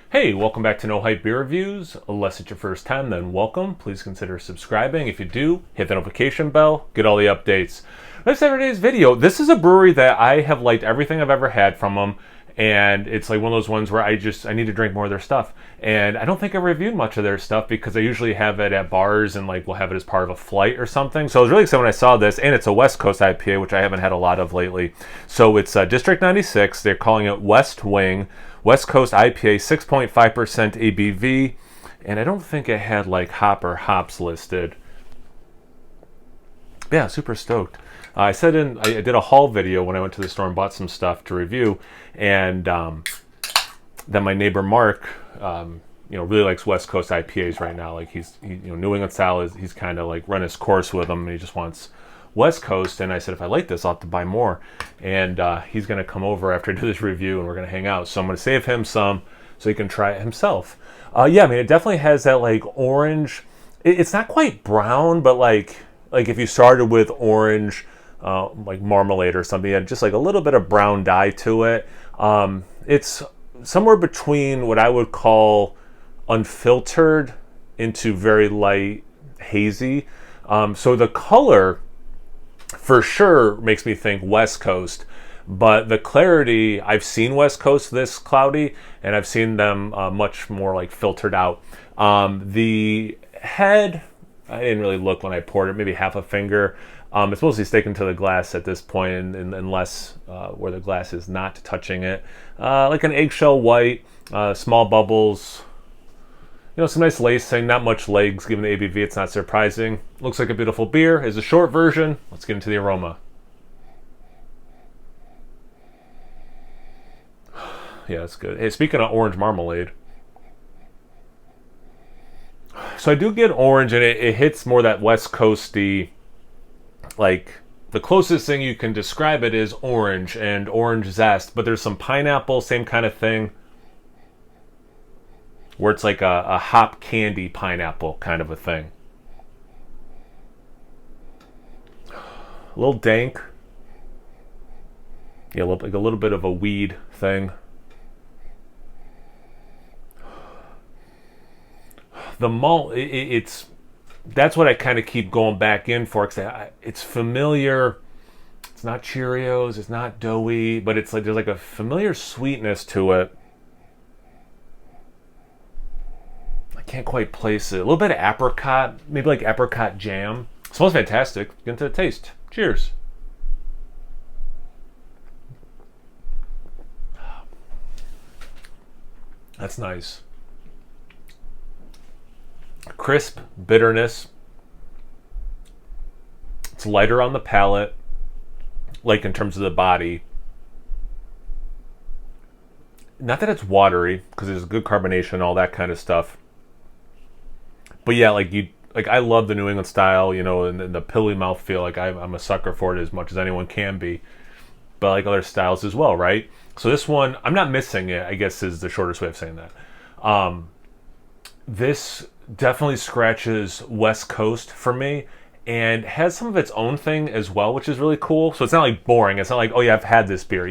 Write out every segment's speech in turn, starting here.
Hey, welcome back to No Hype Beer Reviews. Unless it's your first time, then welcome. Please consider subscribing. If you do, hit the notification bell, get all the updates. This today's video. This is a brewery that I have liked everything I've ever had from them, and it's like one of those ones where I need to drink more of their stuff. And I don't think I reviewed much of their stuff because I usually have it at bars and like we'll have it as part of a flight or something. So I was really excited when I saw this, and it's a West Coast IPA, which I haven't had a lot of lately. So it's District 96. They're calling it West Wing. West Coast IPA, 6.5% ABV, and I don't think it had like hop or hops listed. Yeah, super stoked. I did a haul video when I went to the store and bought some stuff to review, and then my neighbor Mark, really likes West Coast IPAs right now. Like New England style he's kind of like run his course with them, and he just wants West Coast. And I said, if I like this, I'll have to buy more. And he's going to come over after I do this review, and we're going to hang out. So I'm going to save him some so he can try it himself. It definitely has that like orange. It's not quite brown, but like if you started with orange, like marmalade or something, and just like a little bit of brown dye to it. It's somewhere between what I would call unfiltered into very light hazy. So the color for sure makes me think West Coast, but the clarity, I've seen West Coast this cloudy, and I've seen them much more like filtered out. The head, I didn't really look when I poured it, maybe half a finger. It's mostly sticking to the glass at this point, unless where the glass is not touching it. Like an eggshell white, small bubbles, some nice lacing, not much legs given the ABV. It's not surprising. Looks like a beautiful beer. Is a short version. Let's get into the aroma. Yeah, that's good. Hey, speaking of orange marmalade, so I do get orange, and it hits more that West Coasty. Like the closest thing you can describe it is orange and orange zest, but there's some pineapple, same kind of thing, where it's like a hop candy pineapple kind of a thing. A little dank. Yeah, like a little bit of a weed thing. The malt, that's what I kind of keep going back in for, because it's familiar. It's not Cheerios, it's not doughy, but it's like there's like a familiar sweetness to it. I can't quite place it. A little bit of apricot, maybe like apricot jam. It smells fantastic. Get into the taste. Cheers. That's nice. Crisp bitterness. It's lighter on the palate, like in terms of the body. Not that it's watery, because there's good carbonation and all that kind of stuff. But yeah, I love the New England style, and the pilly mouthfeel. Like I'm a sucker for it as much as anyone can be. But I like other styles as well, right? So this one, I'm not missing it, I guess is the shortest way of saying that. This definitely scratches West Coast for me, and has some of its own thing as well, which is really cool. So it's not like boring. It's not like, oh yeah, I've had this beer.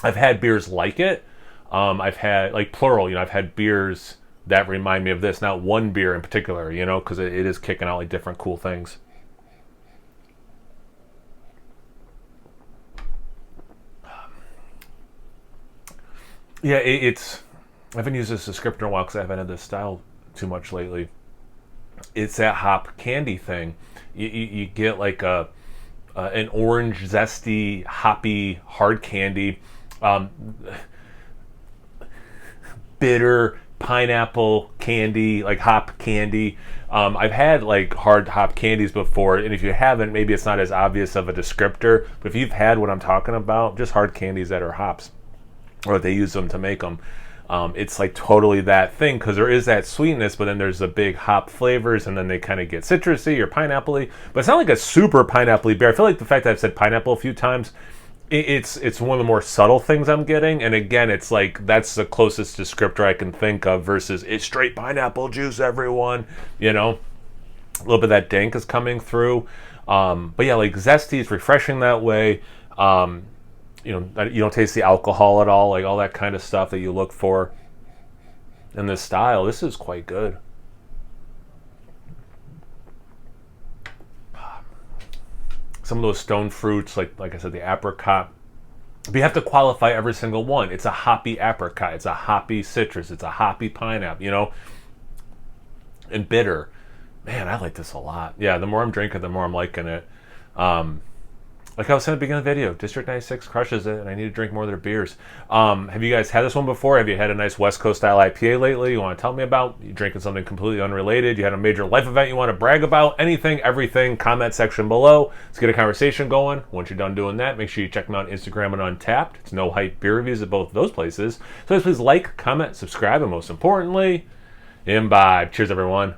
I've had beers like it. I've had like plural. I've had beers that remind me of this. Not one beer in particular. Because it is kicking out like different cool things. Yeah, I haven't used this descriptor in a while because I haven't had this style too much lately. It's that hop candy thing. You get like an orange zesty hoppy hard candy, bitter pineapple candy, like hop candy. I've had like hard hop candies before, and if you haven't, maybe it's not as obvious of a descriptor, but if you've had what I'm talking about, just hard candies that are hops, or they use them to make them. It's like totally that thing, because there is that sweetness, but then there's the big hop flavors, and then they kind of get citrusy or pineapple-y. But it's not like a super pineapple-y beer. I feel like the fact that I've said pineapple a few times, it's one of the more subtle things I'm getting. And again, it's like that's the closest descriptor I can think of versus it's straight pineapple juice, everyone. A little bit of that dank is coming through. But yeah, like zesty is refreshing that way. You don't taste the alcohol at all, like all that kind of stuff that you look for. in this style. This is quite good. Some of those stone fruits, like I said, the apricot. But you have to qualify every single one. It's a hoppy apricot. It's a hoppy citrus. It's a hoppy pineapple, you know, and bitter. Man, I like this a lot. Yeah, the more I'm drinking, the more I'm liking it. Like I was saying at the beginning of the video, District 96 crushes it, and I need to drink more of their beers. Have you guys had this one before? Have you had a nice West Coast style IPA lately you want to tell me about? You drinking something completely unrelated? You had a major life event you want to brag about? Anything, everything, comment section below. Let's get a conversation going. Once you're done doing that, make sure you check them out on Instagram and Untapped. It's No Hype beer reviews at both those places. So please like, comment, subscribe, and most importantly, imbibe. Cheers, everyone.